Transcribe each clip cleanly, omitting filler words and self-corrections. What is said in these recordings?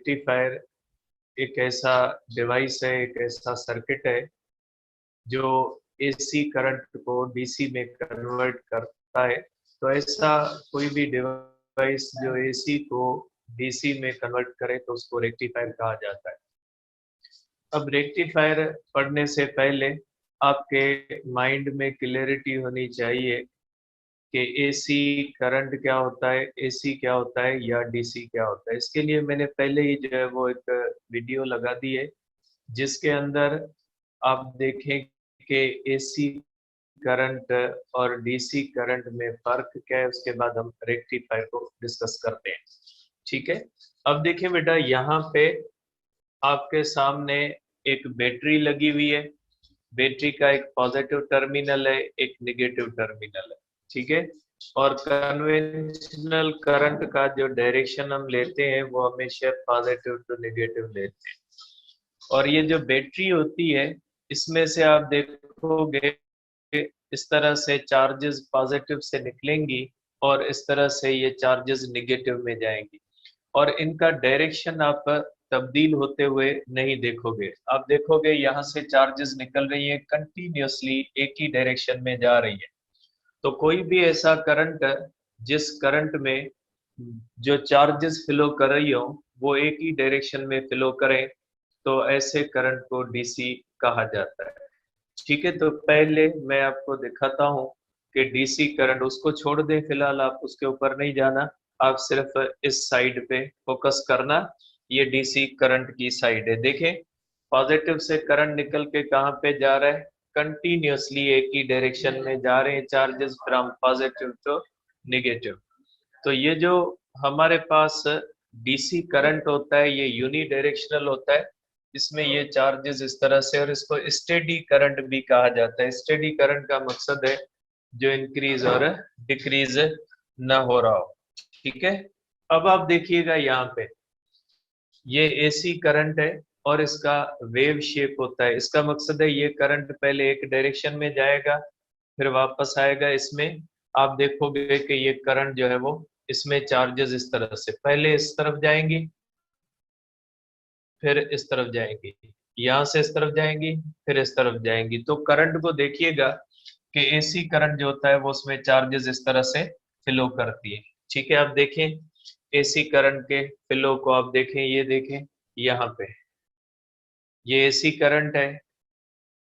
Rectifier एक ऐसा device है, एक ऐसा सर्किट है जो एसी करंट को डीसी में कन्वर्ट करता है। तो ऐसा कोई भी डिवाइस जो एसी को डीसी में कन्वर्ट करे तो उसको रेक्टिफायर कहा जाता है। अब रेक्टिफायर पढ़ने से पहले आपके माइंड में क्लैरिटी होनी चाहिए कि एसी करंट क्या होता है, एसी क्या होता है या डीसी क्या होता है। इसके लिए मैंने पहले ही जो है वो एक वीडियो लगा दी है जिसके अंदर आप देखें कि एसी करंट और डीसी करंट में फर्क क्या है, उसके बाद हम रेक्टिफायर को डिस्कस करते हैं। ठीक है, अब देखिए बेटा, यहाँ पे आपके सामने एक बैटरी लगी हुई है। बैटरी का एक पॉजिटिव टर्मिनल है, एक नेगेटिव टर्मिनल है। ठीक है, और कन्वेंशनल करंट का जो डायरेक्शन हम लेते हैं वो हमेशा पॉजिटिव टू नेगेटिव लेते हैं। और ये जो बैटरी होती है इसमें से आप देखोगे इस तरह से चार्जेस पॉजिटिव से निकलेंगी और इस तरह से ये चार्जेस नेगेटिव में जाएंगी, और इनका डायरेक्शन आप तब्दील होते हुए नहीं देखोगे। आप देखोगे यहाँ से चार्जेस निकल रही है कंटिन्यूसली, एक ही डायरेक्शन में जा रही है। तो कोई भी ऐसा करंट जिस करंट में जो चार्जेस फ्लो कर रही हो वो एक ही डायरेक्शन में फ्लो करें तो ऐसे करंट को डीसी कहा जाता है। ठीक है, तो पहले मैं आपको दिखाता हूँ कि डीसी करंट, उसको छोड़ दें फिलहाल, आप उसके ऊपर नहीं जाना, आप सिर्फ इस साइड पे फोकस करना। ये डीसी करंट की साइड है। देखें, पॉजिटिव से करंट निकल के कहाँ पे जा रहा है, कंटिन्यूसली एक ही डायरेक्शन में जा रहे हैं charges from positive to negative. तो ये जो हमारे पास डीसी करंट होता है ये यूनी डायरेक्शनल होता है। इसमें ये चार्जेस इस तरह से, और इसको स्टेडी करंट भी कहा जाता है। स्टेडी करंट का मकसद है जो इंक्रीज और डिक्रीज ना हो रहा हो। ठीक है, अब आप देखिएगा यहाँ पे ये एसी करंट है और इसका वेव शेप होता है। इसका मकसद है ये करंट पहले एक डायरेक्शन में जाएगा फिर वापस आएगा इसमें। आप देखोगे कि ये करंट जो है वो इसमें चार्जेस इस तरह से पहले इस तरफ जाएंगी फिर इस तरफ जाएंगी, यहाँ से इस तरफ जाएंगी फिर इस तरफ जाएंगी। तो करंट को देखिएगा कि एसी करंट जो होता है वो उसमें चार्जेस इस तरह से फ्लो करती है। ठीक है, आप देखें एसी करंट के फ्लो को, आप देखें, ये देखें यहाँ पे ये एसी करंट है।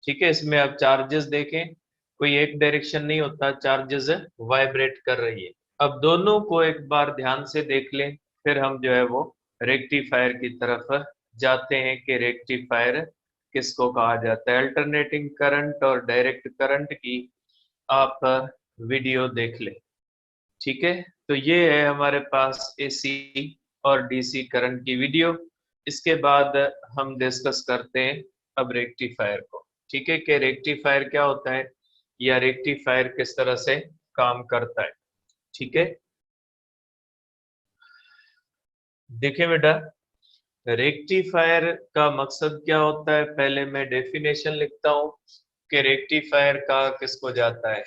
ठीक है, इसमें आप चार्जेस देखें, कोई एक डायरेक्शन नहीं होता, चार्जेस वाइब्रेट कर रही है। अब दोनों को एक बार ध्यान से देख लें फिर हम जो है वो रेक्टिफायर की तरफ जाते हैं कि रेक्टिफायर किसको कहा जाता है। अल्टरनेटिंग करंट और डायरेक्ट करंट की आप वीडियो देख लें। ठीक है, तो ये है हमारे पास एसी और डीसी करंट की वीडियो। इसके बाद हम डिस्कस करते हैं अब रेक्टिफायर को। ठीक है, कि रेक्टिफायर क्या होता है या रेक्टिफायर किस तरह से काम करता है। ठीक है, देखिए बेटा, रेक्टिफायर का मकसद क्या होता है, पहले मैं डेफिनेशन लिखता हूं कि रेक्टिफायर का किसको जाता है।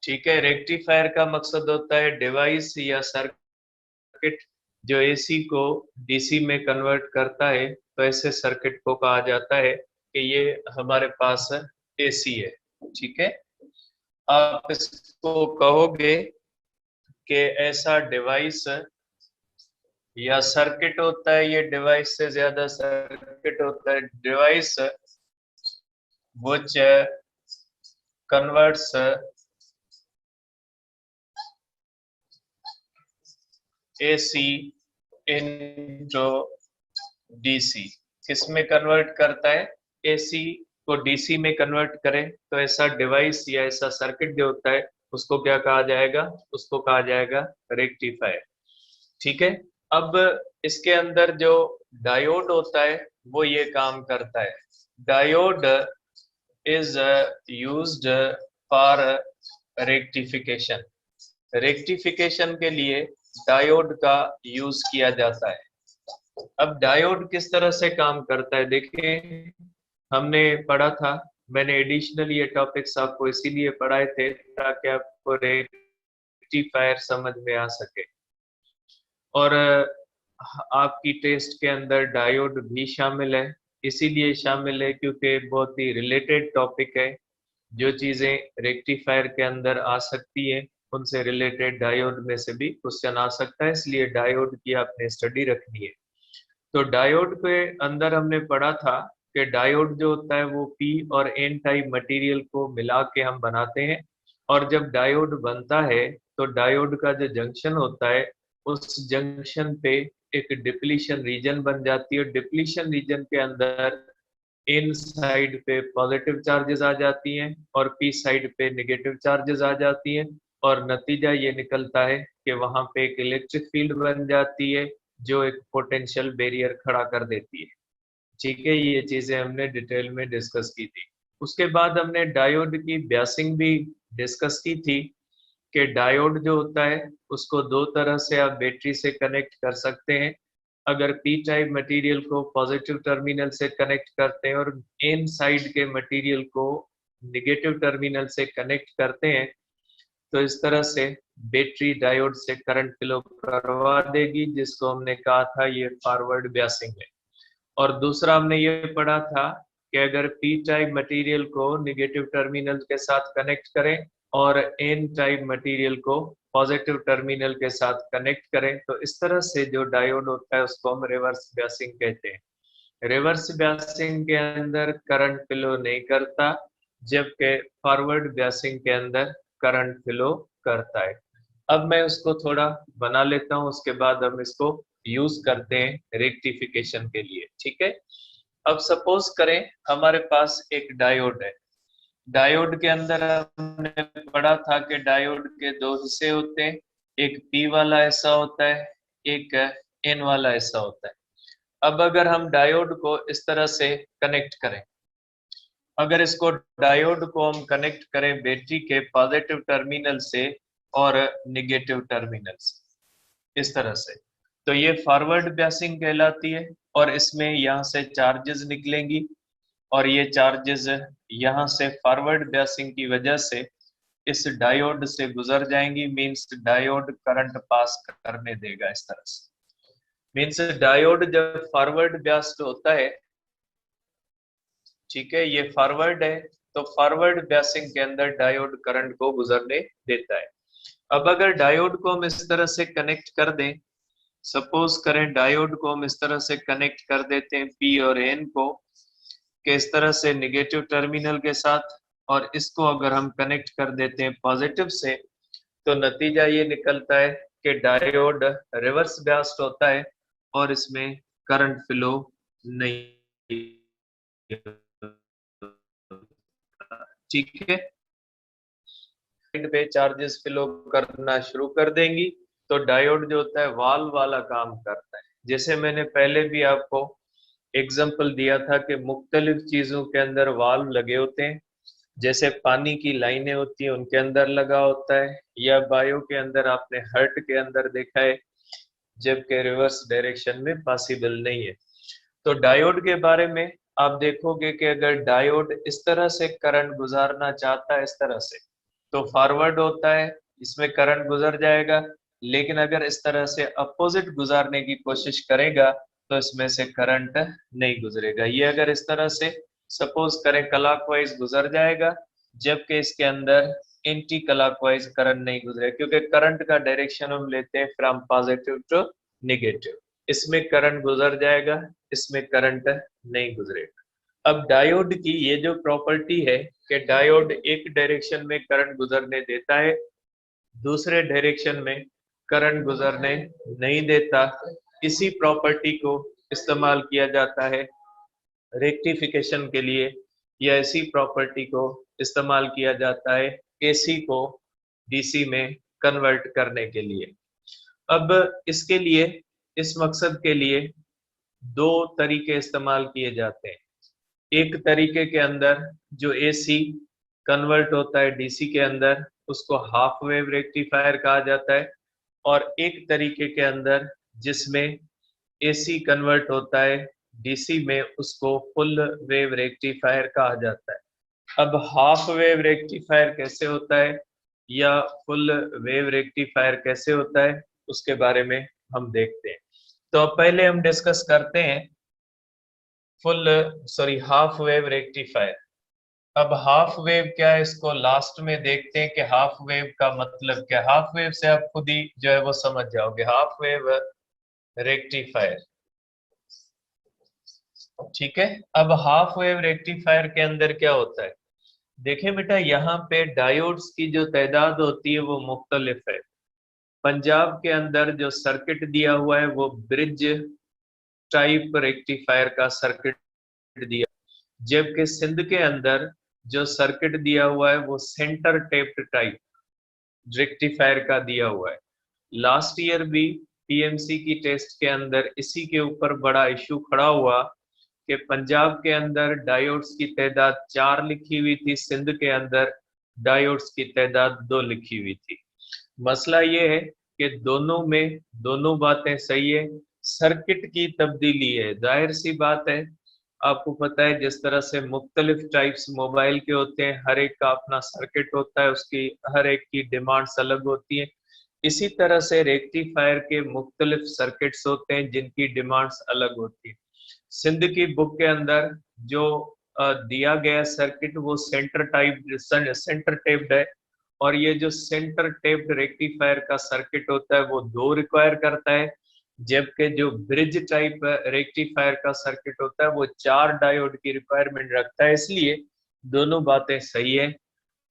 ठीक है, रेक्टिफायर का मकसद होता है डिवाइस या सर्किट जो एसी को डीसी में कन्वर्ट करता है। तो ऐसे सर्किट को कहा जाता है कि ये हमारे पास एसी है। ठीक है, आप इसको कहोगे कि ऐसा डिवाइस या सर्किट होता है, ये डिवाइस से ज्यादा सर्किट होता है, device which converts AC into DC. किस में कन्वर्ट करता है, एसी को डीसी में कन्वर्ट करें तो ऐसा डिवाइस या ऐसा सर्किट जो होता है उसको क्या कहा जाएगा, उसको कहा जाएगा रेक्टिफायर। ठीक है, अब इसके अंदर जो डायोड होता है वो ये काम करता है। Diode is used for rectification. Rectification के लिए डायोड का यूज किया जाता है। अब डायोड किस तरह से काम करता है, देखिए हमने पढ़ा था, मैंने एडिशनल ये टॉपिक्स आपको इसीलिए पढ़ाए थे ताकि आपको रेक्टिफायर समझ में आ सके। और आपकी टेस्ट के अंदर डायोड भी शामिल है, इसीलिए शामिल है क्योंकि बहुत ही रिलेटेड टॉपिक है। जो चीजें रेक्टिफायर के अंदर आ सकती है उनसे रिलेटेड डायोड में से भी क्वेश्चन आ सकता है, इसलिए डायोड की आपने स्टडी रखनी है। तो डायोड के अंदर हमने पढ़ा था कि डायोड जो होता है वो पी और एन टाइप मटेरियल को मिला के हम बनाते हैं, और जब डायोड बनता है तो डायोड का जो जंक्शन होता है उस जंक्शन पे एक डिप्लीशन रीजन बन जाती है। डिप्लीशन रीजन के अंदर इन साइड पे पॉजिटिव चार्जेस आ जाती हैं और पी साइड पे नेगेटिव चार्जेस आ जाती हैं, और नतीजा ये निकलता है कि वहां पे एक इलेक्ट्रिक फील्ड बन जाती है जो एक पोटेंशियल बैरियर खड़ा कर देती है। ठीक है, ये चीजें हमने डिटेल में डिस्कस की थी। उसके बाद हमने डायोड की ब्यासिंग भी डिस्कस की थी कि डायोड जो होता है उसको दो तरह से आप बैटरी से कनेक्ट कर सकते हैं। अगर पी टाइप मटेरियल को पॉजिटिव टर्मिनल से कनेक्ट करते हैं और एन साइड के मटेरियल को निगेटिव टर्मिनल से कनेक्ट करते हैं तो इस तरह से बैटरी डायोड से करंट फ्लो करवा देगी, जिसको हमने कहा था ये फॉरवर्ड ब्यासिंग है। और दूसरा हमने ये पढ़ा था कि अगर पी टाइप मटेरियल को निगेटिव टर्मिनल के साथ कनेक्ट करें और एन टाइप मटेरियल को पॉजिटिव टर्मिनल के साथ कनेक्ट करें तो इस तरह से जो डायोड होता है उसको हम रिवर्स ब्यासिंग कहते हैं। रिवर्स ब्यासिंग के अंदर करंट फ्लो नहीं करता, जबकि फॉरवर्ड ब्यासिंग के अंदर करंट फ्लो करता है। अब मैं उसको थोड़ा बना लेता हूं, उसके बाद हम इसको यूज करते हैं रेक्टिफिकेशन के लिए। ठीक है, अब सपोज करें हमारे पास एक डायोड है। डायोड के अंदर हमने पढ़ा था कि डायोड के दो हिस्से होते हैं, एक पी वाला हिस्सा होता है, एक एन वाला हिस्सा होता है। अब अगर हम डायोड को इस तरह से कनेक्ट करें, अगर इसको डायोड को हम कनेक्ट करें बैटरी के पॉजिटिव टर्मिनल से और निगेटिव टर्मिनल से इस तरह से, तो ये फॉरवर्ड ब्यासिंग कहलाती है। और इसमें यहाँ से चार्जेस निकलेंगी और ये चार्जेस यहाँ से फॉरवर्ड ब्यासिंग की वजह से इस डायोड से गुजर जाएंगी, मींस डायोड करंट पास करने देगा इस तरह से। मींस डायोड जब फॉरवर्ड ब्यास्ड होता है, ठीक है, ये फॉरवर्ड है, तो फॉरवर्ड ब्यासिंग के अंदर डायोड करंट को गुजरने देता है। अब अगर डायोड को हम इस तरह से कनेक्ट कर दें, सपोज करें डायोड को हम इस तरह से कनेक्ट कर देते हैं पी और एन को कि इस तरह से निगेटिव टर्मिनल के साथ, और इसको अगर हम कनेक्ट कर देते हैं पॉजिटिव से, तो नतीजा ये निकलता है कि डायोड रिवर्स ब्यास्ड होता है और इसमें करंट फ्लो नहीं। ठीक है, पे चार्जेस फ्लो करना शुरू कर देंगी तो डायोड जो होता है वाल्व वाला काम करता है। जैसे मैंने पहले भी आपको एग्जांपल दिया था कि मुख्तलिफ चीजों के अंदर वाल्व लगे होते हैं, जैसे पानी की लाइनें होती हैं उनके अंदर लगा होता है, या बायो के अंदर आपने हर्ट के अंदर देखा है, जबकि रिवर्स डायरेक्शन में पॉसिबल नहीं है। तो डायोड के बारे में आप देखोगे कि अगर डायोड इस तरह से करंट गुजारना चाहता है, इस तरह से, तो फॉरवर्ड होता है, इसमें करंट गुजर जाएगा। लेकिन अगर इस तरह से अपोजिट गुजारने की कोशिश करेगा तो इसमें से करंट नहीं गुजरेगा। ये अगर इस तरह से सपोज करें क्लॉकवाइज गुजर जाएगा, जबकि इसके अंदर एंटी क्लॉकवाइज करंट नहीं गुजरेगा, क्योंकि करंट का डायरेक्शन हम लेते हैं फ्रॉम पॉजिटिव टू नेगेटिव। इसमें करंट गुजर जाएगा, इसमें करंट नहीं गुजरेगा। अब डायोड की ये जो प्रॉपर्टी है कि डायोड एक डायरेक्शन में करंट गुजरने देता है, दूसरे डायरेक्शन में करंट गुजरने नहीं देता, इसी प्रॉपर्टी को इस्तेमाल किया जाता है रेक्टिफिकेशन के लिए, या इसी प्रॉपर्टी को इस्तेमाल किया जाता है एसी को डीसी में कन्वर्ट करने के लिए। अब इसके लिए, इस मकसद के लिए दो तरीके इस्तेमाल किए जाते हैं। एक तरीके के अंदर जो एसी कन्वर्ट होता है डीसी के अंदर उसको हाफ वेव रेक्टिफायर कहा जाता है, और एक तरीके के अंदर जिसमें एसी कन्वर्ट होता है डीसी में उसको फुल वेव रेक्टिफायर कहा जाता है। अब हाफ वेव रेक्टिफायर कैसे होता है या फुल वेव रेक्टिफायर कैसे होता है उसके बारे में हम देखते हैं। तो अब पहले हम डिस्कस करते हैं हाफ वेव रेक्टिफायर। अब हाफ वेव क्या है, इसको लास्ट में देखते हैं कि हाफ वेव का मतलब क्या। हाफ वेव से आप खुद ही जो है वो समझ जाओगे। हाफ वेव रेक्टिफायर, ठीक है। अब हाफ वेव रेक्टिफायर के अंदर क्या होता है, देखिए बेटा, यहाँ पे डायोड्स की जो तादाद होती है वो मुख्तलिफ है। पंजाब के अंदर जो सर्किट दिया हुआ है वो ब्रिज टाइप रेक्टिफायर का सर्किट दिया, जबकि सिंध के अंदर जो सर्किट दिया हुआ है वो सेंटर टेप्ड टाइप रेक्टिफायर का दिया हुआ है। लास्ट ईयर भी पीएमसी की टेस्ट के अंदर इसी के ऊपर बड़ा इशू खड़ा हुआ कि पंजाब के अंदर डायोड्स की तादाद 4 लिखी हुई थी, सिंध के अंदर डायोड्स की तादाद 2 लिखी हुई थी। मसला ये है कि दोनों में दोनों बातें सही है, सर्किट की तब्दीली है। जाहिर सी बात है, आपको पता है जिस तरह से मुख्तलिफ टाइप्स मोबाइल के होते हैं, हर एक का अपना सर्किट होता है, उसकी हर एक की डिमांड्स अलग होती है। इसी तरह से रेक्टिफायर के मुख्तलिफ सर्किट्स होते हैं जिनकी डिमांड्स अलग होती है। सिंध की बुक के अंदर जो दिया गया सर्किट वो सेंटर टेप्ड है, और ये जो सेंटर टेप्ड रेक्टिफायर का सर्किट होता है वो 2 रिक्वायर करता है, जबकि जो ब्रिज टाइप रेक्टिफायर का सर्किट होता है वो 4 डायोड की रिक्वायरमेंट रखता है। इसलिए दोनों बातें सही है।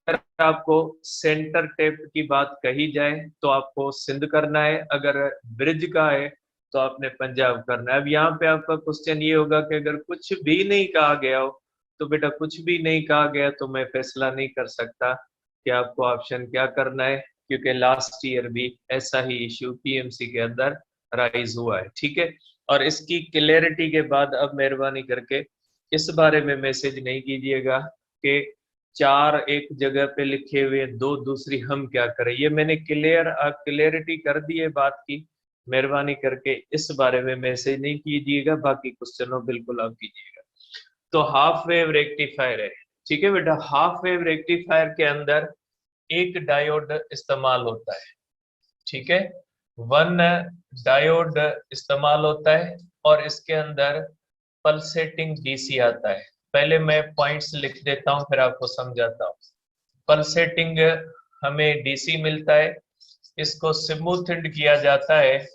अगर आपको सेंटर टेप की बात कही जाए तो आपको सिंध करना है, अगर ब्रिज का है तो आपने पंजाब करना है। अब यहाँ पे आपका क्वेश्चन ये होगा कि अगर कुछ भी नहीं कहा गया हो, तो बेटा कुछ भी नहीं कहा गया तो मैं फैसला नहीं कर सकता कि आपको ऑप्शन क्या करना है, क्योंकि लास्ट ईयर भी ऐसा ही इश्यू पीएमसी के अंदर राइज हुआ है, ठीक है। और इसकी क्लियरिटी के बाद अब मेहरबानी करके इस बारे में मैसेज नहीं कीजिएगा कि 4 एक जगह पे लिखे हुए, 2 दूसरी, हम क्या करें। ये मैंने क्लियरिटी कर दी है बात की, मेहरबानी करके इस बारे में मैसेज नहीं कीजिएगा, बाकी क्वेश्चनों बिल्कुल आप कीजिएगा। तो हाफ वेव रेक्टिफायर है, ठीक है बेटा। हाफ वेव रेक्टिफायर के अंदर एक डायोड इस्तेमाल होता है, ठीक है, 1 डायोड इस्तेमाल होता है, और इसके अंदर पल्सेटिंग डीसी आता है। पहले मैं पॉइंट्स लिख देता हूं फिर आपको समझाता हूं। पल्सेटिंग हमें डीसी मिलता है, इसको स्मूथेंड किया जाता है,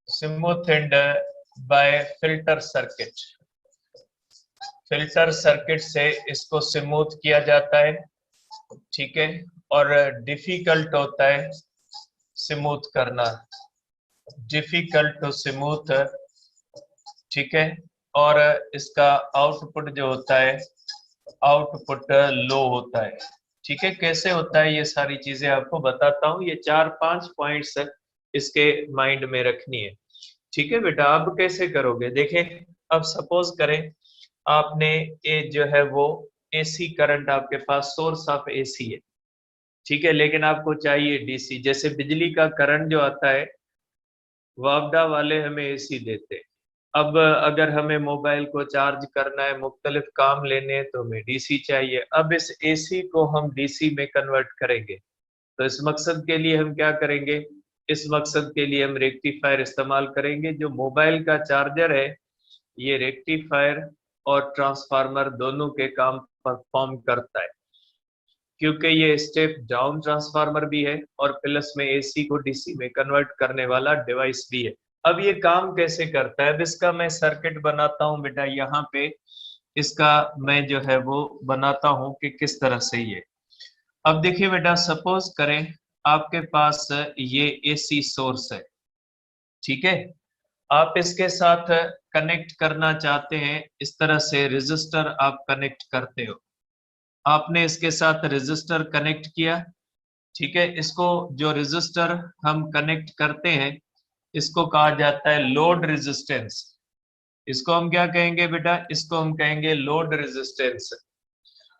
smoothened by filter circuit. Filter circuit से इसको स्मूथ किया जाता है, ठीक है। और डिफिकल्ट होता है स्मूथ करना, डिफिकल्ट टू स्मूथ, ठीक है। और इसका आउटपुट जो होता है, आउटपुट लो होता है, ठीक है। कैसे होता है ये सारी चीजें आपको बताता हूँ, ये 4-5 पॉइंट्स इसके माइंड में रखनी है, ठीक है बेटा। अब कैसे करोगे, देखें, अब सपोज करें आपने ये जो है वो एसी करंट, आपके पास सोर्स ऑफ एसी है, ठीक है, लेकिन आपको चाहिए डीसी। जैसे बिजली का करंट जो आता है, वापडा वाले हमें एसी देते हैं। अब अगर हमें मोबाइल को चार्ज करना है, मुख्तलिफ काम लेने हैं, तो हमें डीसी चाहिए। अब इस एसी को हम डीसी में कन्वर्ट करेंगे, तो इस मकसद के लिए हम क्या करेंगे, इस मकसद के लिए हम रेक्टिफायर इस्तेमाल करेंगे। जो मोबाइल का चार्जर है, ये रेक्टिफायर और ट्रांसफार्मर दोनों के काम परफॉर्म करता है, क्योंकि ये स्टेप डाउन ट्रांसफार्मर भी है और प्लस में एसी को डीसी में कन्वर्ट करने वाला डिवाइस भी है। अब ये काम कैसे करता है, अब इसका मैं सर्किट बनाता हूं बेटा, यहाँ पे इसका मैं जो है वो बनाता हूं कि किस तरह से ये। अब देखिए बेटा, सपोज करें आपके पास ये एसी सोर्स है, ठीक है। आप इसके साथ कनेक्ट करना चाहते हैं, इस तरह से रेजिस्टर आप कनेक्ट करते हो। आपने इसके साथ रेजिस्टर कनेक्ट किया, ठीक है। इसको जो रेजिस्टर हम कनेक्ट करते हैं, इसको कहा जाता है लोड रेजिस्टेंस। इसको हम क्या कहेंगे बेटा, इसको हम कहेंगे लोड रेजिस्टेंस।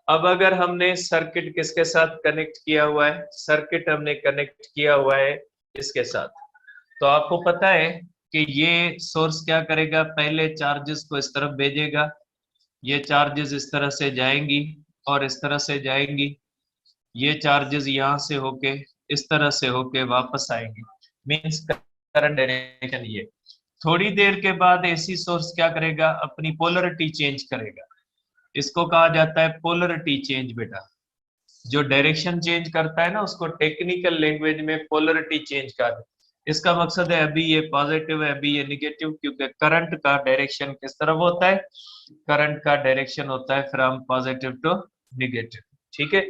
अब अगर हमने सर्किट किसके साथ कनेक्ट किया हुआ है, सर्किट हमने कनेक्ट किया हुआ है इसके साथ, तो आपको पता है कि ये सोर्स क्या करेगा, पहले चार्जेस को इस तरफ भेजेगा, ये चार्जेस इस तरह से जाएंगी और इस तरह से जाएंगी, ये चार्जेस यहाँ से होके इस तरह से होके वापस आएंगे। मींस करंट डायरेक्शन ये। थोड़ी देर के बाद एसी सोर्स क्या करेगा, अपनी पोलरिटी चेंज करेगा। इसको कहा जाता है पोलरिटी चेंज बेटा। जो डायरेक्शन चेंज करता है ना उसको टेक्निकल लैंग्वेज में पोलरिटी चेंज कर। इसका मकसद है अभी ये पॉजिटिव है, अभी ये निगेटिव, क्योंकि करंट का डायरेक्शन किस तरफ होता है, करंट का डायरेक्शन होता है फ्रॉम पॉजिटिव टू निगेटिव। ठीक है,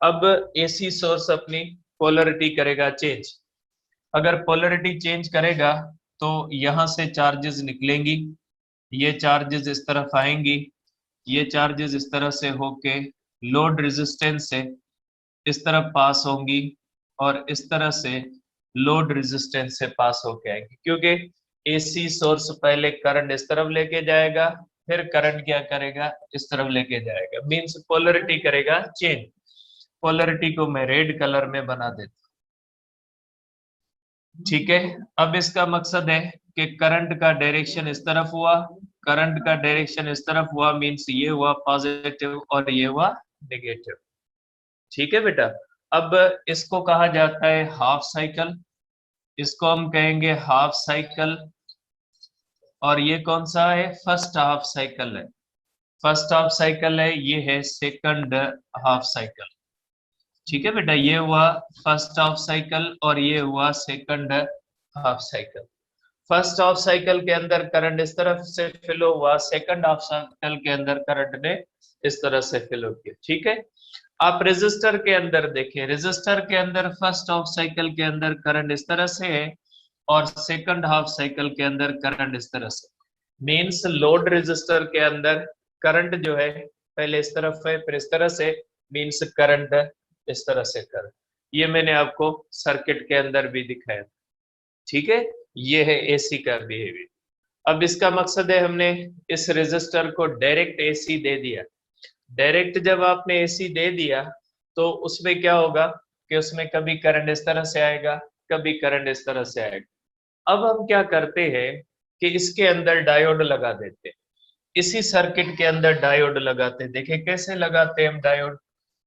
अब एसी सोर्स अपनी पोलरिटी करेगा चेंज। अगर पोलरिटी चेंज करेगा तो यहां से चार्जेस निकलेंगी, ये चार्जेस इस तरफ आएंगी, ये चार्जेस इस तरह से होके लोड रेजिस्टेंस से इस तरफ पास होंगी और इस तरह से लोड रेजिस्टेंस से पास होके आएंगी। क्योंकि एसी सोर्स पहले करंट इस तरफ लेके जाएगा, फिर करंट क्या करेगा, इस तरफ लेके जाएगा, मींस पोलरिटी करेगा चेंज। पोलरिटी को मैं रेड कलर में बना देता हूं। ठीक है, अब इसका मकसद है कि करंट का डायरेक्शन इस तरफ हुआ, करंट का डायरेक्शन इस तरफ हुआ, मींस ये हुआ पॉजिटिव और ये हुआ नेगेटिव। ठीक है बेटा, अब इसको कहा जाता है हाफ साइकिल, इसको हम कहेंगे हाफ साइकिल। और ये कौन सा है, फर्स्ट हाफ साइकिल है। फर्स्ट हाफ साइकिल है, ये है सेकंड हाफ साइकिल। ठीक है बेटा, ये हुआ फर्स्ट हाफ साइकिल और ये हुआ second half cycle. First half cycle के अंदर करंट इस तरफ से फ्लो हुआ, सेकंड हाफ साइकिल के अंदर करंट ने इस तरह से फ्लो किया। ठीक है, आप रेजिस्टर के अंदर देखें, रेजिस्टर के अंदर फर्स्ट हाफ साइकिल के अंदर करंट इस तरह से है और सेकंड हाफ साइकिल के अंदर करंट इस तरह से। मींस लोड रेजिस्टर के अंदर करंट जो है पहले इस तरफ है फिर इस तरह से, मींस करंट इस तरह से कर। ये मैंने आपको सर्किट के अंदर भी दिखाया। ठीक है, ये है एसी का बिहेवियर। अब इसका मकसद है हमने इस रेजिस्टर को डायरेक्ट एसी दे दिया। डायरेक्ट जब आपने एसी दे दिया तो उसमें क्या होगा कि उसमें कभी करंट इस तरह से आएगा, कभी करंट इस तरह से आएगा। अब हम क्या करते हैं कि इसके अंदर डायोड लगा देते हैं, इसी सर्किट के अंदर डायोड लगाते हैं। देखिए कैसे लगाते हैं हम डायोड।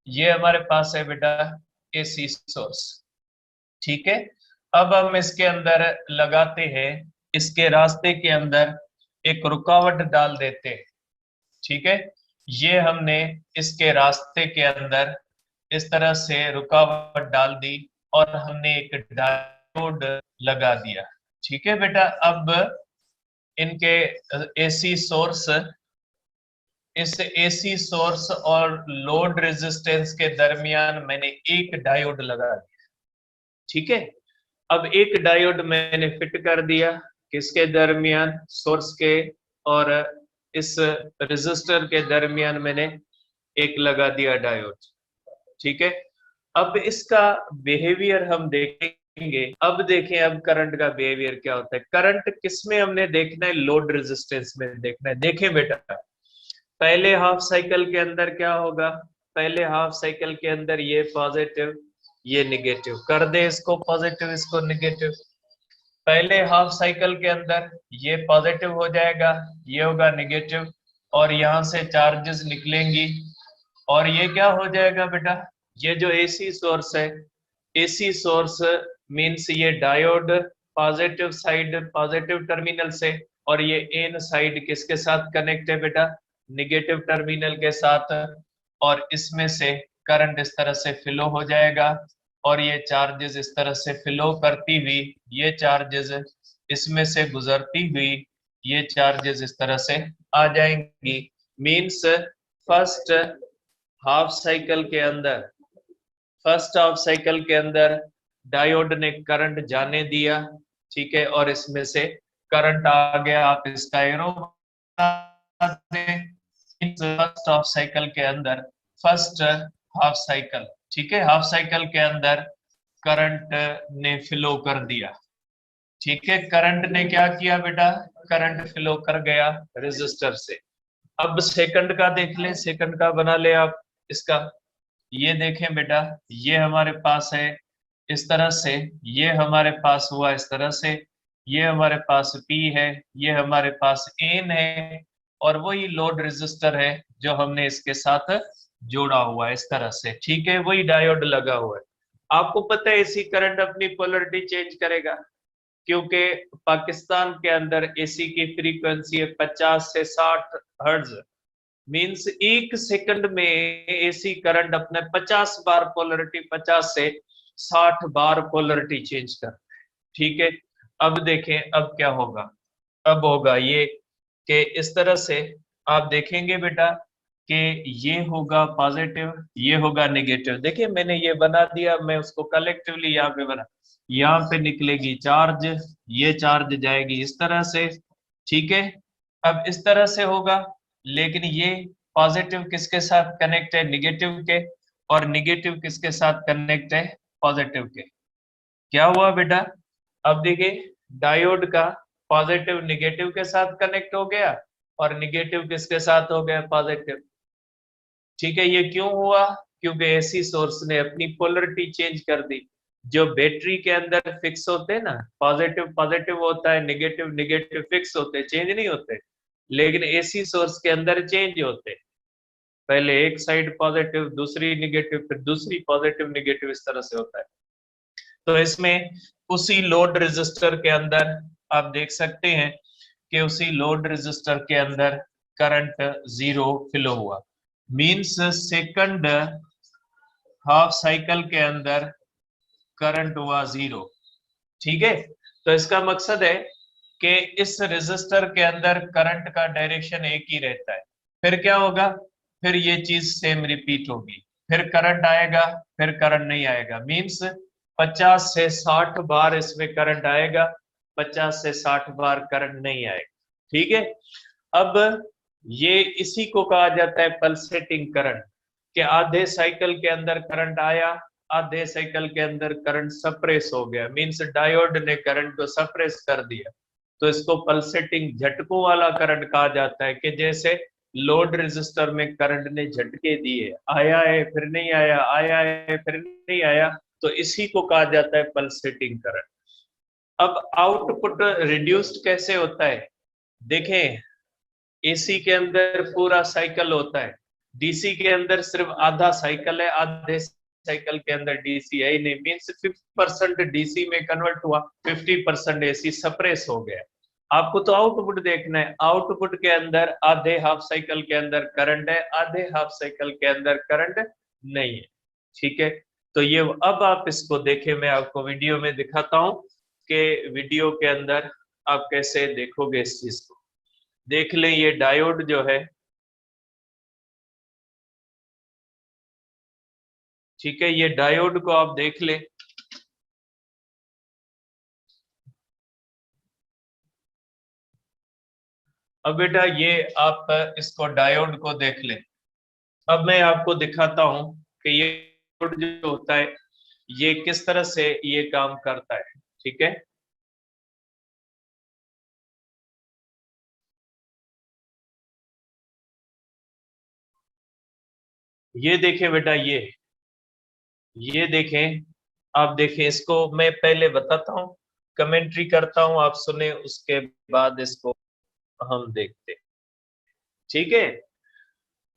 ये हमारे पास है बेटा एसी सोर्स। ठीक है, अब हम इसके अंदर लगाते हैं, इसके रास्ते के अंदर एक रुकावट डाल देते हैं। ठीक है, ये हमने इसके रास्ते के अंदर इस तरह से रुकावट डाल दी और हमने एक डायोड लगा दिया। ठीक है बेटा, अब इनके एसी सोर्स, इस एसी सोर्स और लोड रेजिस्टेंस के दरमियान मैंने एक डायोड लगा दिया। ठीक है, अब एक डायोड मैंने फिट कर दिया किसके दरमियान, सोर्स के और इस रेजिस्टर के दरमियान मैंने एक लगा दिया डायोड। ठीक है, अब इसका बिहेवियर हम देखेंगे। अब देखें अब करंट का बिहेवियर क्या होता है। करंट किसमें हमने देखना है, लोड रेजिस्टेंस में देखना है। देखें बेटा, पहले हाफ साइकिल के अंदर क्या होगा, पहले हाफ साइकिल के अंदर ये पॉजिटिव ये निगेटिव, कर दे इसको पॉजिटिव इसको निगेटिव। पहले हाफ साइकिल के अंदर ये पॉजिटिव हो जाएगा, ये होगा निगेटिव और यहां से चार्जेस निकलेंगी और ये क्या हो जाएगा बेटा, ये जो एसी सोर्स है, एसी सोर्स मींस ये diode positive side positive terminal से और ये एन साइड किसके साथ कनेक्ट है बेटा, निगेटिव टर्मिनल के साथ। और इसमें से करंट इस तरह से फ्लो हो जाएगा और ये चार्जेस इस तरह से फ्लो करती हुई, ये चार्जेस इसमें से गुजरती हुई, ये चार्जेस इस तरह से आ जाएंगी। मींस फर्स्ट हाफ साइकिल के अंदर, फर्स्ट हाफ साइकिल के अंदर डायोड ने करंट जाने दिया। ठीक है, और इसमें से करंट आ गया, आप इसका एरो फर्स्ट हाफ साइकिल के अंदर, फर्स्ट हाफ साइकिल। ठीक है, हाफ साइकिल के अंदर करंट ने फ्लो कर दिया। ठीक है, करंट ने क्या किया बेटा, करंट फ्लो कर गया रेजिस्टर से। अब सेकंड का देख लें, सेकंड का बना ले आप इसका। ये देखें बेटा, ये हमारे पास है इस तरह से, ये हमारे पास हुआ इस तरह से, ये हमारे पास P है, ये हमारे पास N है और वही लोड रेजिस्टर है जो हमने इसके साथ जोड़ा हुआ है इस तरह से। ठीक है, वही डायोड लगा हुआ है। आपको पता है एसी करंट अपनी पोलरिटी चेंज करेगा, क्योंकि पाकिस्तान के अंदर एसी की फ्रीक्वेंसी है 50 से 60 हर्ट्ज। मींस एक सेकंड में एसी करंट अपने 50 बार पोलरिटी, 50 से 60 बार पोलरिटी चेंज कर। ठीक है, अब देखें अब क्या होगा। अब होगा ये कि इस तरह से आप देखेंगे बेटा कि ये होगा पॉजिटिव, ये होगा नेगेटिव। देखिए मैंने ये बना दिया, मैं उसको कलेक्टिवली यहाँ पे बना, यहाँ पे निकलेगी चार्ज, ये चार्ज जाएगी इस तरह से। ठीक है, अब इस तरह से होगा, लेकिन ये पॉजिटिव किसके साथ कनेक्ट है, निगेटिव के, और निगेटिव किसके साथ कनेक्ट है, पॉजिटिव के। क्या हुआ बेटा, अब देखिए डायोड का पॉजिटिव निगेटिव के साथ कनेक्ट हो गया और निगेटिव किसके साथ हो गया, पॉजिटिव। ठीक है, ये क्यों हुआ, क्योंकि एसी सोर्स ने अपनी पोलरिटी चेंज कर दी। जो बैटरी के अंदर फिक्स होते हैं ना, पॉजिटिव पॉजिटिव होता है, निगेटिव निगेटिव फिक्स होते हैं, चेंज नहीं होते। लेकिन एसी सोर्स के अंदर चेंज होते, पहले एक साइड पॉजिटिव, दूसरी निगेटिव, फिर दूसरी पॉजिटिव निगेटिव, इस तरह से होता है। तो इसमें उसी लोड रेजिस्टर के अंदर आप देख सकते हैं कि उसी लोड रेजिस्टर के अंदर करंट जीरो फ्लो हुआ। मींस सेकंड हाफ साइकिल के अंदर करंट हुआ जीरो। ठीक है, तो इसका मकसद है कि इस रेजिस्टर के अंदर करंट का डायरेक्शन एक ही रहता है। फिर क्या होगा, फिर ये चीज सेम रिपीट होगी, फिर करंट आएगा, फिर करंट नहीं आएगा। मींस 50 से 60 बार इसमें करंट आएगा, 50 से 60 बार करंट नहीं आएगा। ठीक है, अब ये इसी को कहा जाता है पल्सेटिंग करंट, कि आधे साइकिल के अंदर करंट आया, आधे साइकिल के अंदर करंट सप्रेस हो गया, मींस डायोड ने करंट को सप्रेस कर दिया। तो इसको पल्सेटिंग झटकों वाला करंट कहा जाता है, कि जैसे लोड रेजिस्टर में करंट ने झटके दिए, आया है फिर नहीं आया, आया है फिर नहीं आया, तो इसी को कहा जाता है पल्सेटिंग करंट। अब आउटपुट रिड्यूस्ड कैसे होता है, देखें एसी के अंदर पूरा साइकिल होता है, डीसी के अंदर सिर्फ आधा साइकिल है, आधे साइकिल के अंदर डीसी है ही नहीं। मीन्स 50% डीसी में कन्वर्ट हुआ, 50% एसी सप्रेस हो गया। आपको तो आउटपुट देखना है, आउटपुट के अंदर आधे हाफ साइकिल के अंदर करंट है, आधे हाफ साइकिल के अंदर करंट नहीं है। ठीक है, तो ये अब आप इसको देखें, मैं आपको वीडियो में दिखाता हूं कि वीडियो के अंदर आप कैसे देखोगे इस चीज को। देख लें ये डायोड जो है, ठीक है, ये डायोड को आप देख लें। अब बेटा ये आप इसको डायोड को देख लें। अब मैं आपको दिखाता हूं कि ये डायोड जो होता है ये किस तरह से ये काम करता है। ठीक है, ये देखें बेटा, ये देखें, आप देखें इसको, मैं पहले बताता हूँ, कमेंट्री करता हूँ, आप सुने, उसके बाद इसको हम देखते हैं। ठीक है,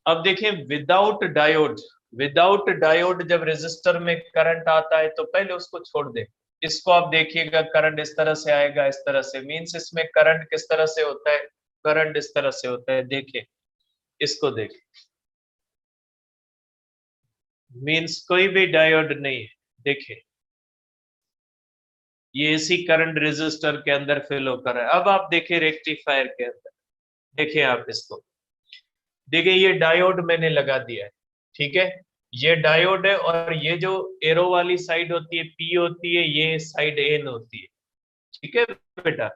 अब देखें विदाउट डायोड, विदाउट डायोड जब रेजिस्टर में करंट आता है तो पहले उसको छोड़ दे। इसको आप देखिएगा, करंट इस तरह से आएगा, इस तरह से, मींस इसमें करंट किस तरह से होता है, करंट इस तरह से होता है। देखिए इसको देखिए, मींस कोई भी डायोड नहीं है। देखिए ये इसी करंट रेजिस्टर के अंदर फ्लो कर रहा है। अब आप देखिए रेक्टिफायर के अंदर, देखिए आप इसको देखिए, ये डायोड मैंने लगा दिया है। ठीक है, ये डायोड है, और ये जो एरो वाली साइड होती है पी होती है, ये साइड एन होती है। ठीक है बेटा,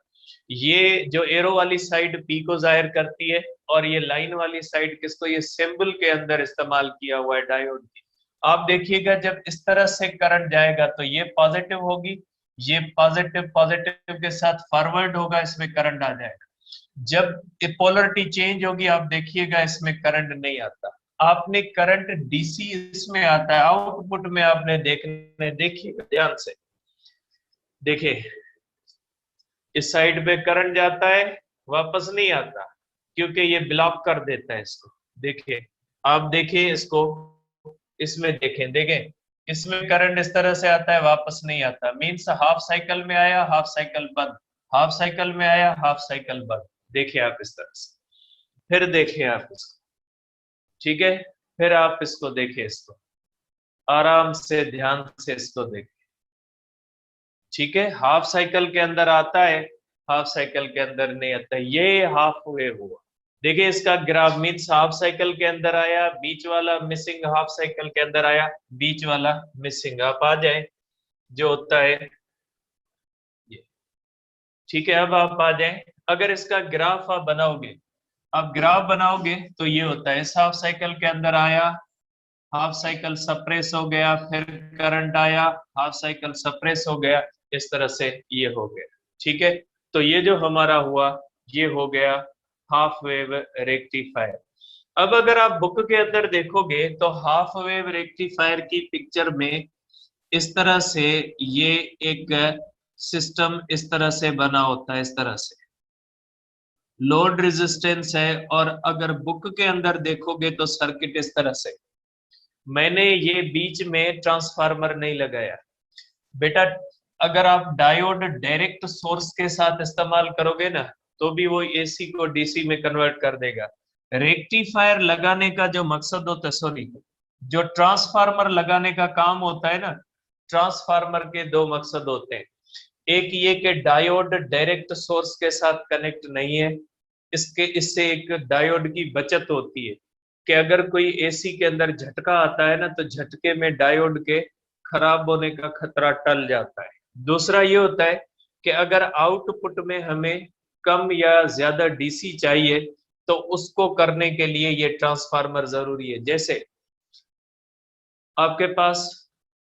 ये जो एरो वाली साइड पी को जाहिर करती है, और ये लाइन वाली साइड किसको, ये सिंबल के अंदर इस्तेमाल किया हुआ है डायोड की। आप देखिएगा जब इस तरह से करंट जाएगा तो ये पॉजिटिव होगी, ये पॉजिटिव पॉजिटिव के साथ फॉरवर्ड होगा, इसमें करंट आ जाएगा। जब पोलरिटी चेंज होगी आप देखिएगा इसमें करंट नहीं आता, आपने करंट डीसी इसमें आता है, आउटपुट में आपने देखने, देखिएगा ध्यान से, देखिए इस साइड पे करंट जाता है, वापस नहीं आता, क्योंकि ये ब्लॉक कर देता है इसको। देखिए आप देखिए इसको, इसमें देखें, देखें इसमें करंट इस तरह से आता है, वापस नहीं आता, मीन्स हाफ साइकिल में आया, हाफ साइकिल बंद, हाफ साइकिल में आया, हाफ साइकिल बंद। देखिए आप इस तरह से, फिर देखिए आप इसको, ठीक है, फिर आप इसको देखिए, इसको आराम से ध्यान से इसको देखिए, ठीक है, हाफ साइकिल के अंदर आता है, हाफ साइकिल के अंदर नहीं आता, ये हाफ वे हुआ। देखिए इसका ग्राफ, मीन्स हाफ साइकिल के अंदर आया, बीच वाला मिसिंग, हाफ साइकिल के अंदर आया, बीच वाला मिसिंग। आप आ जाए, जो होता है ये, ठीक है, अब आप आ जाए, अगर इसका ग्राफ आप बनाओगे, आप ग्राफ बनाओगे तो ये होता है, इस हाफ साइकिल के अंदर आया, हाफ साइकिल सप्रेस हो गया, फिर करंट आया, हाफ साइकिल सप्रेस हो गया, इस तरह से ये हो गया, ठीक है। तो ये जो हमारा हुआ, ये हो गया हाफ वेव रेक्टिफायर। अब अगर आप बुक के अंदर देखोगे तो हाफ वेव रेक्टिफायर की पिक्चर में इस तरह से ये एक सिस्टम इस तरह से बना होता है, इस तरह से लोड रेजिस्टेंस है, और अगर बुक के अंदर देखोगे तो सर्किट इस तरह से। मैंने ये बीच में ट्रांसफार्मर नहीं लगाया बेटा, अगर आप डायोड डायरेक्ट सोर्स के साथ इस्तेमाल करोगे ना, तो भी वो एसी को डीसी में कन्वर्ट कर देगा। रेक्टिफायर लगाने का जो मकसद होता है, सॉरी, जो ट्रांसफार्मर लगाने का काम होता है ना, ट्रांसफार्मर के दो मकसद होते हैं। एक ये कि डायोड डायरेक्ट सोर्स के साथ कनेक्ट नहीं है, इससे एक डायोड की बचत होती है कि अगर कोई एसी के अंदर झटका आता है ना, तो झटके में डायोड के खराब होने का खतरा टल जाता है। दूसरा ये होता है कि अगर आउटपुट में हमें कम या ज्यादा डीसी चाहिए, तो उसको करने के लिए ये ट्रांसफार्मर जरूरी है। जैसे आपके पास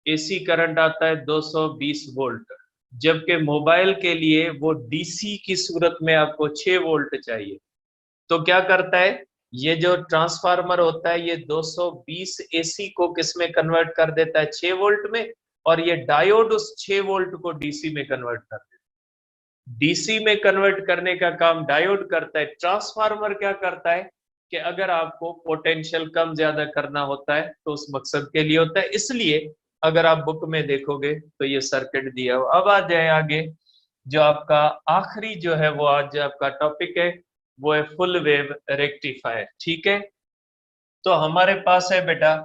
एसी करंट आता है 220 वोल्ट, जबकि मोबाइल के लिए वो डीसी की सूरत में आपको 6 वोल्ट चाहिए। तो क्या करता है, ये जो ट्रांसफार्मर होता है, ये 220 एसी को किस में कन्वर्ट कर देता है, 6 वोल्ट में, और ये डायोड उस 6 वोल्ट को डीसी में कन्वर्ट कर देता है। डीसी में कन्वर्ट करने का काम डायोड करता है। ट्रांसफार्मर क्या करता है कि अगर आपको पोटेंशियल कम ज्यादा करना होता है, तो उस मकसद के लिए होता है। इसलिए अगर आप बुक में देखोगे तो ये सर्किट दिया हो। अब आ जाए आगे, जो आपका आखिरी जो है वो आज आपका टॉपिक है, वो है फुल वेव रेक्टिफायर, ठीक है। तो हमारे पास है बेटा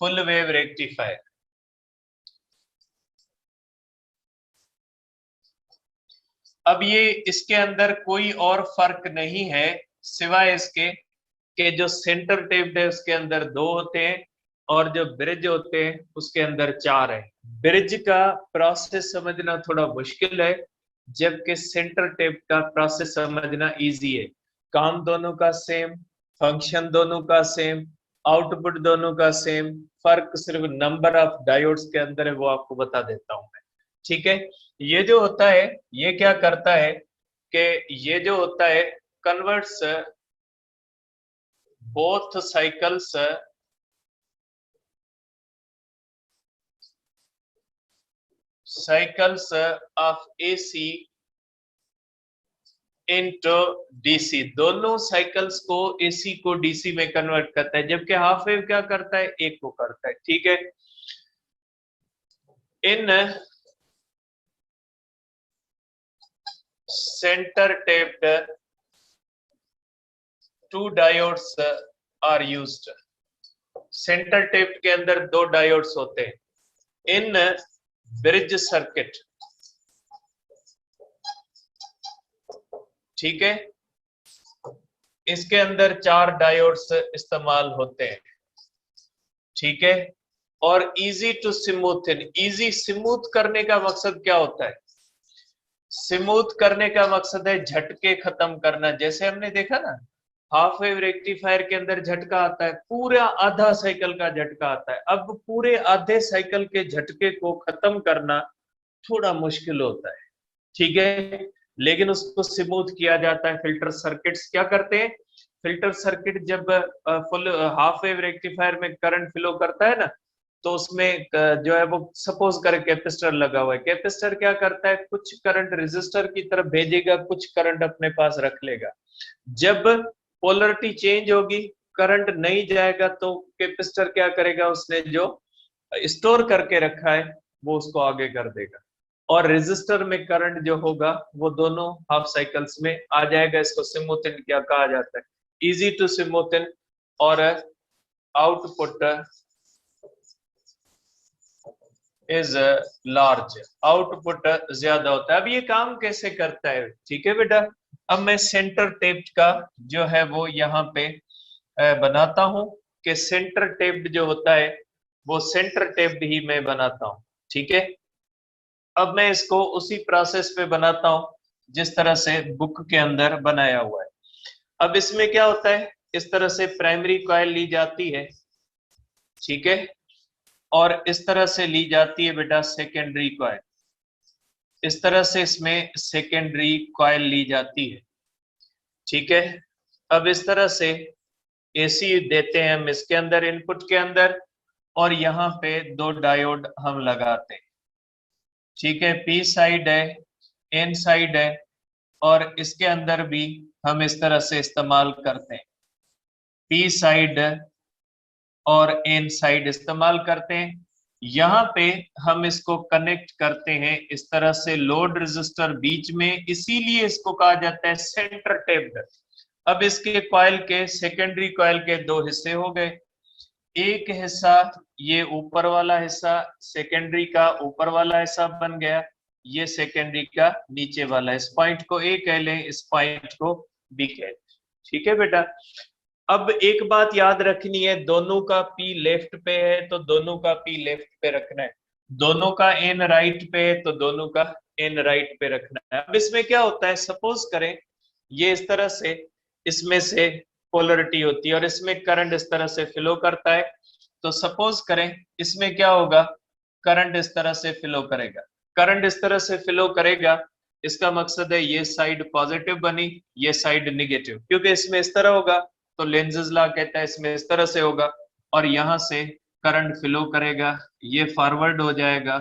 फुल वेव रेक्टिफायर। अब ये इसके अंदर कोई और फर्क नहीं है सिवाय इसके कि जो सेंटर टेप्ड है उसके अंदर 2 होते हैं, और जो ब्रिज होते हैं उसके अंदर 4 है। ब्रिज का प्रोसेस समझना थोड़ा मुश्किल है, जबकि सेंटर टेप का प्रोसेस समझना इजी है। काम दोनों का सेम, फंक्शन दोनों का सेम, आउटपुट दोनों का सेम, फर्क सिर्फ नंबर ऑफ डायोड्स के अंदर है, वो आपको बता देता हूं मैं, ठीक है। ये जो होता है, ये क्या करता है कि ये जो होता है converts both cycles of AC into DC। दोनों साइकिल्स को AC को DC में कन्वर्ट करता है, जबकि हाफ वेव क्या करता है, एक को करता है, ठीक है। In centre tapped 2 diodes are used. Centre tap के अंदर 2 डायोड्स होते हैं। इन ब्रिज सर्किट, ठीक है, इसके अंदर 4 डायोड्स इस्तेमाल होते हैं, ठीक है। और easy to smooth, easy smooth करने का मकसद क्या होता है, स्मूथ करने का मकसद है झटके खत्म करना। जैसे हमने देखा ना, हाफ वेव रेक्टिफायर के अंदर झटका आता है, पूरा आधा साइकिल का झटका आता है। अब पूरे आधे साइकिल के झटके को खत्म करना थोड़ा मुश्किल होता है, ठीक है, लेकिन उसको स्मूथ किया जाता है। फिल्टर सर्किट्स क्या करते हैं, फिल्टर सर्किट जब फुल हाफ वेव रेक्टिफायर में करंट फ्लो करता है ना, तो उसमें जो है वो सपोज कर कैपेसिटर लगा हुआ है, कैपेसिटर क्या करता है, कुछ करंट रेजिस्टर की तरफ भेजेगा, कुछ करंट अपने पास रख लेगा। जब पोलरिटी चेंज होगी, करंट नहीं जाएगा, तो कैपेसिटर क्या करेगा, उसने जो स्टोर करके रखा है वो उसको आगे कर देगा। और रेजिस्टर में करंट जो होगा वो दोनों हाफ साइकिल्स में आ जाएगा। इसको सिमुथिन क्या कहा जाता है, इजी टू सिमुथिन। और आउटपुट इज लार्ज, आउटपुट ज्यादा होता है। अब ये काम कैसे करता है, ठीक है बेटा। अब मैं सेंटर टेप्ड का जो है वो यहाँ पे बनाता हूं कि सेंटर टेप्ड जो होता है वो सेंटर टेप्ड ही मैं बनाता हूं, ठीक है। अब मैं इसको उसी प्रोसेस पे बनाता हूं जिस तरह से बुक के अंदर बनाया हुआ है। अब इसमें क्या होता है, इस तरह से प्राइमरी कॉइल ली जाती है, ठीक है, और इस तरह से ली जाती है बेटा सेकेंडरी कॉइल। इस तरह से इसमें सेकेंडरी कॉइल ली जाती है, ठीक है। अब इस तरह से एसी देते हैं हम इसके अंदर, इनपुट के अंदर, और यहाँ पे दो डायोड हम लगाते हैं, ठीक है। पी साइड है, एन साइड है, और इसके अंदर भी हम इस तरह से इस्तेमाल करते हैं, पी साइड और एन साइड इस्तेमाल करते हैं। यहाँ पे हम इसको कनेक्ट करते हैं इस तरह से लोड रेजिस्टर बीच में, इसीलिए इसको कहा जाता है सेंटर टेप्ड। अब इसके कॉइल के, सेकेंडरी कॉइल के दो हिस्से हो गए। एक हिस्सा ये ऊपर वाला हिस्सा सेकेंडरी का ऊपर वाला हिस्सा बन गया, ये सेकेंडरी का नीचे वाला। इस पॉइंट को ए कह लें, इस पॉइंट को बी कह लें, ठीक है बेटा। अब एक बात याद रखनी है, दोनों का पी लेफ्ट पे है तो दोनों का पी लेफ्ट पे रखना है, दोनों का एन राइट पे है तो दोनों का एन राइट पे रखना है। अब इसमें क्या होता है, सपोज करें ये इस तरह से, इसमें से पोलरिटी होती है और इसमें करंट इस तरह से फ्लो करता है। तो सपोज करें इसमें क्या होगा, करंट इस तरह से फ्लो करेगा, करंट इस तरह से फ्लो करेगा। इसका मकसद है ये साइड पॉजिटिव बनी, ये साइड निगेटिव, क्योंकि इसमें इस तरह होगा तो लेंजेस लॉ कहता है इसमें इस तरह से होगा, और यहां से करंट फ्लो करेगा, ये फॉरवर्ड हो जाएगा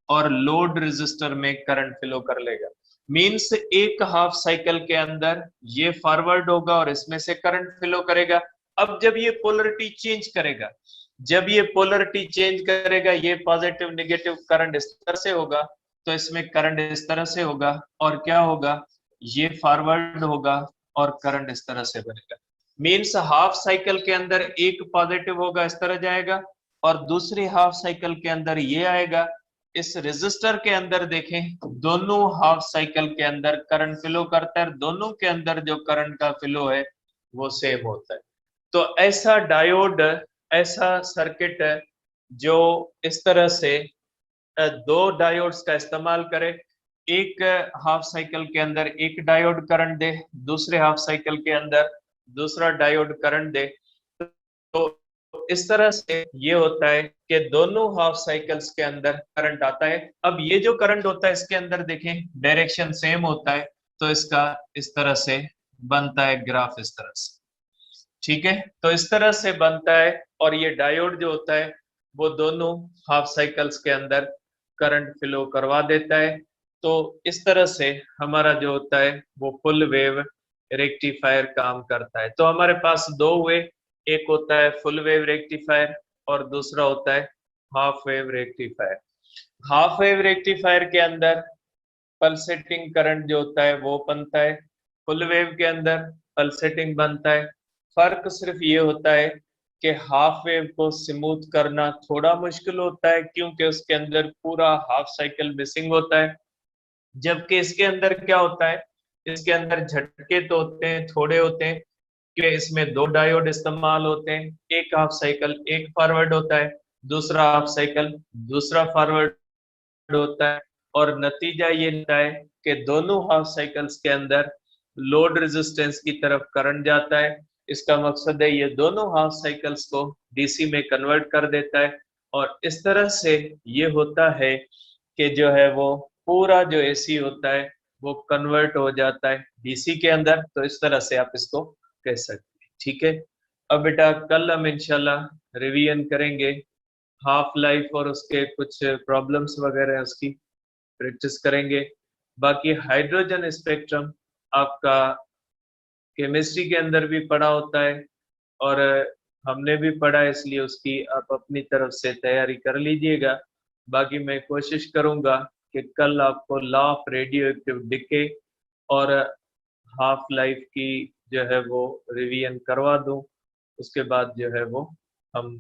और लोड रेजिस्टर में करंट फ्लो कर लेगा। मींस एक हाफ साइकिल के अंदर ये फॉरवर्ड होगा और इसमें से करंट फ्लो करेगा। अब जब ये पोलरिटी चेंज करेगा, जब ये पोलरिटी चेंज करेगा, ये पॉजिटिव निगेटिव करंट इस तरह से होगा तो इसमें करंट इस तरह से होगा, और क्या होगा, ये फॉरवर्ड होगा और करंट इस तरह से बनेगा। मींस हाफ साइकिल के अंदर एक पॉजिटिव होगा इस तरह जाएगा, और दूसरी हाफ साइकिल के अंदर ये आएगा। इस रेजिस्टर के अंदर देखें, दोनों हाफ साइकिल के अंदर करंट फ्लो करता है, दोनों के अंदर जो करंट का फ्लो है वो सेम होता है। तो ऐसा डायोड, ऐसा सर्किट जो इस तरह से दो डायोड्स का इस्तेमाल करे, एक हाफ साइकिल के अंदर एक डायोड करंट दे, दूसरे हाफ साइकिल के अंदर दूसरा डायोड करंट दे, तो इस तरह से ये होता है कि दोनों हाफ साइकिल्स के अंदर करंट आता है। अब ये जो करंट होता है इसके अंदर देखें डायरेक्शन सेम होता है, तो इसका इस तरह से बनता है ग्राफ, इस तरह से, ठीक है। तो इस तरह से बनता है, और ये डायोड जो होता है वो दोनों हाफ साइकिल्स के अंदर करंट फ्लो करवा देता है। तो इस तरह से हमारा जो होता है वो फुल वेव रेक्टिफायर काम करता है। तो हमारे पास दो हुए, एक होता है फुल वेव रेक्टिफायर और दूसरा होता है half wave rectifier. Half wave rectifier के अंदर पल्सेटिंग करंट जो होता है वो बनता है, फुल वेव के अंदर पल्सेटिंग बनता है। फर्क सिर्फ ये होता है कि हाफ वेव को स्मूथ करना थोड़ा मुश्किल होता है क्योंकि उसके अंदर पूरा हाफ साइकिल मिसिंग होता है, जबकि इसके अंदर क्या होता है, इसके अंदर झटके तो होते हैं, थोड़े होते हैं, कि इसमें दो डायोड इस्तेमाल होते हैं, एक हाफ साइकिल एक फॉरवर्ड होता है, दूसरा हाफ साइकिल दूसरा फॉरवर्ड होता है। और नतीजा ये होता है कि दोनों हाफ साइकिल्स के अंदर लोड रेजिस्टेंस की तरफ करंट जाता है। इसका मकसद है ये दोनों हाफ साइकिल्स को डीसी में कन्वर्ट कर देता है, और इस तरह से ये होता है कि जो है वो पूरा जो एसी होता है वो कन्वर्ट हो जाता है डीसी के अंदर। तो इस तरह से आप इसको कह सकते हैं, ठीक है। अब बेटा कल हम इंशाल्लाह रिवीजन करेंगे हाफ लाइफ और उसके कुछ प्रॉब्लम्स वगैरह, उसकी प्रैक्टिस करेंगे। बाकी हाइड्रोजन स्पेक्ट्रम आपका केमिस्ट्री के अंदर भी पढ़ा होता है, और हमने भी पढ़ा, इसलिए उसकी आप अपनी तरफ से तैयारी कर लीजिएगा। बाकी मैं कोशिश करूंगा कि कल आपको law of radio active decay और हाफ लाइफ की जो है वो रिवीजन करवा दूं। उसके बाद जो है वो हम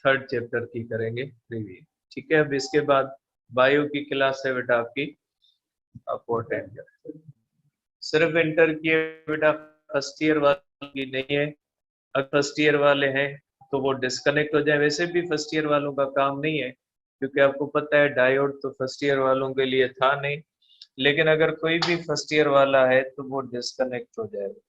थर्ड चैप्टर की करेंगे रिवीजन। ठीक है, अब इसके बाद बायो की क्लास है बेटा आपकी, आपको अटेंड करें। सिर्फ इंटर की है बेटा, फर्स्ट ईयर वालों की नहीं है। अगर फर्स्ट ईयर वाले हैं तो वो डिस्कनेक्ट हो जाए। वैसे भी फर्स्ट ईयर वालों का काम नहीं है, क्योंकि आपको पता है डायोड तो फर्स्ट ईयर वालों के लिए था नहीं। लेकिन अगर कोई भी फर्स्ट ईयर वाला है तो वो डिस्कनेक्ट हो जाएगा।